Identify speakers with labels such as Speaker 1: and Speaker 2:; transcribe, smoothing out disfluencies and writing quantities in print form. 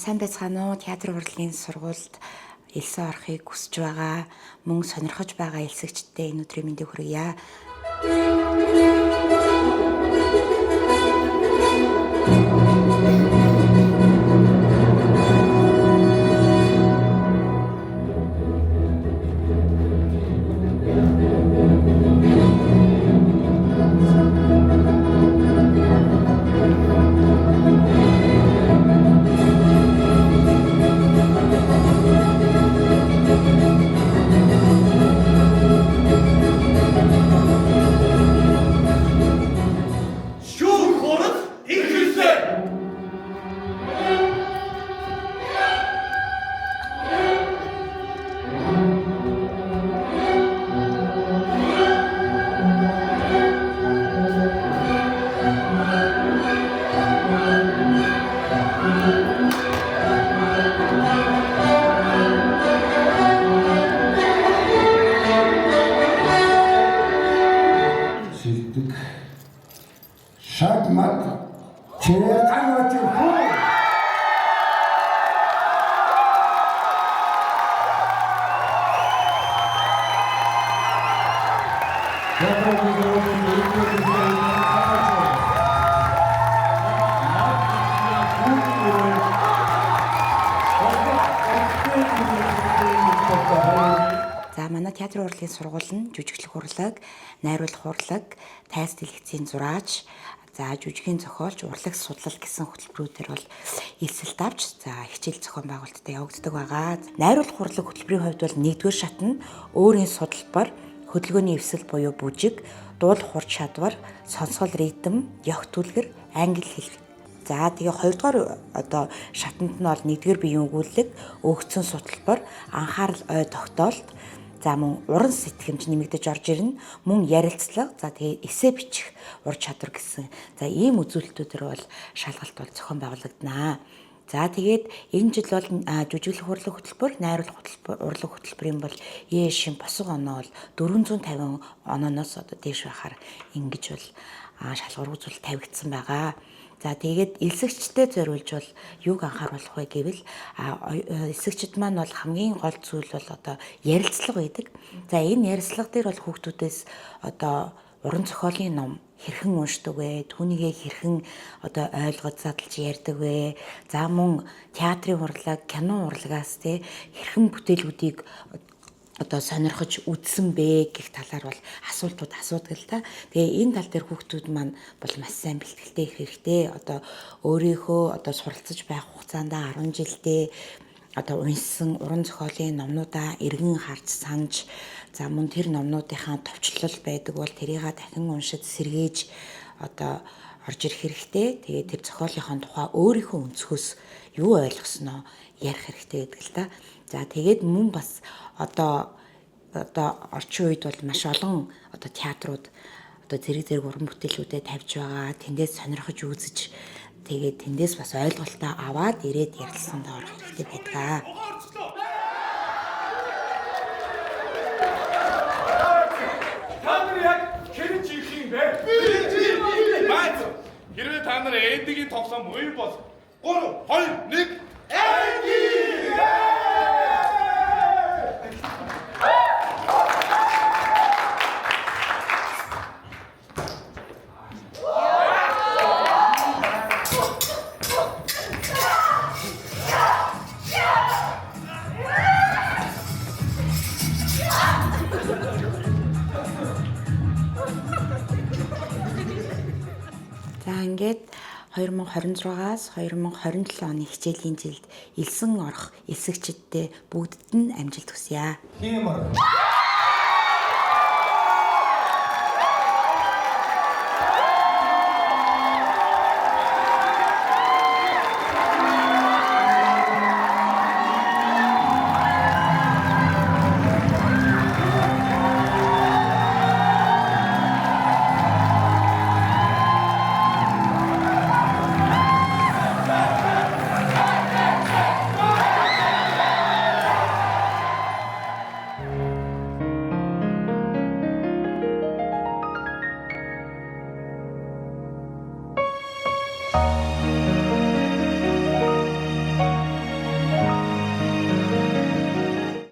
Speaker 1: Сайн байцгаана уу? Театр урлагийн сургуульд элсэн орохыг хүсэж байгаа, мөн сонирхож байгаа элсэгчдээ энэ өдрийн мэндийг хүргье.
Speaker 2: Шагмат чирэган очив.
Speaker 1: За манай театр урлагийн сургууль нь жүжиглэх урлаг, найруулах урлаг, тайз дэлгэцийн зураач, за жүжигийн зохиолч, урлаг судлал гэсэн хөтөлбөрүүдээр бол элсэлт авч за хичээл зохион байгуулалтад явагддаг байгаа. Найруулах урлаг хөтөлбөрийн хувьд бол 1-р шат нь өөрийн судалбар, хөдөлгөөний эвсэл буюу бүжиг, дуулах ур чадвар, сонсгол ритм, явах түлхэр, англи хэл. За тэгээ 2-р шатанд нь бол 1-р биеийн өгүүлэг, өгцөн судалбар, анхаарал ой тогтоолт, за мөн уран сэтгэмж нэмэгдэж орж ирнэ, мөн ярилцлага, за тэгээ эссе бичих ур чадвар гэсэн. За ийм үзүүлэлтүүдээр бол шалгалт бол зохион байгуулагдана. За тэгээд энэ жил бол жүжиглэх урлаг хөтөлбөр, найруулах урлаг хөтөлбөрийн бол шин босго оноо бол 450 онооноос дээш байхаар ингэж бол шалгуур үзүүлэлт тавигдсан байгаа. За тэгээд элсэгчдэд зориулж бол юуг анхааруулах вэ гэвэл элсэгчд маань бол хамгийн гол зүйл бол ярилцлага байдаг. За энэ ярилцлага дээр бол хүүхдүүдээс уран зохиолын ном хэрхэн уншдаг вэ? Түүнийгээ хэрхэн ойлгож задлж ярьдаг вэ? За мөн театрын урлаг, кино урлагаас хэрхэн бүтээлүүдийг сонирхож үзсэн бэ гэх талаар бол асуултууд асуудаг л та. Тэгээ энэ тал дээр хүүхдүүд маань бол маш сайн бэлтгэлтэй их хэрэгтэй. Өөрийнхөө суралцж байх хугацаанд 10 жилдээ уншсан уран зохиолын номнуудаа эргэн харж санаж, за мөн тэр номнуудынхаа товчлол байдаг бол тэрийг дахин уншиж сэргээж орж ирэх хэрэгтэй. Тэгээ тэр зохиолынхаа тухай өөрийнхөө өнцгөөс юу ойлгосноо ярих хэрэгтэй гэдэг л та. За тэгээд мөн бас орчин үед бол маш олон театрууд зэрэг уран бүтээлүүдэд тавьж байгаа. Тэндээс сонирхож үзэж тэгээд тэндээс бас ойлголтоо аваад ирээд ярилцсанд орох хэрэгтэй байдаг.
Speaker 3: Та нар яг хэрэг чих юм бэ? Хэрвээ та нар эдигийн тоглоом үе бол 3, 2, 1 эди!
Speaker 1: За ингээд 2026-аас 2027 оны хичээлийн жилд элсэн орох элсэгчдтэй бүгдд нь амжилт хүсье.
Speaker 2: Хэмэр.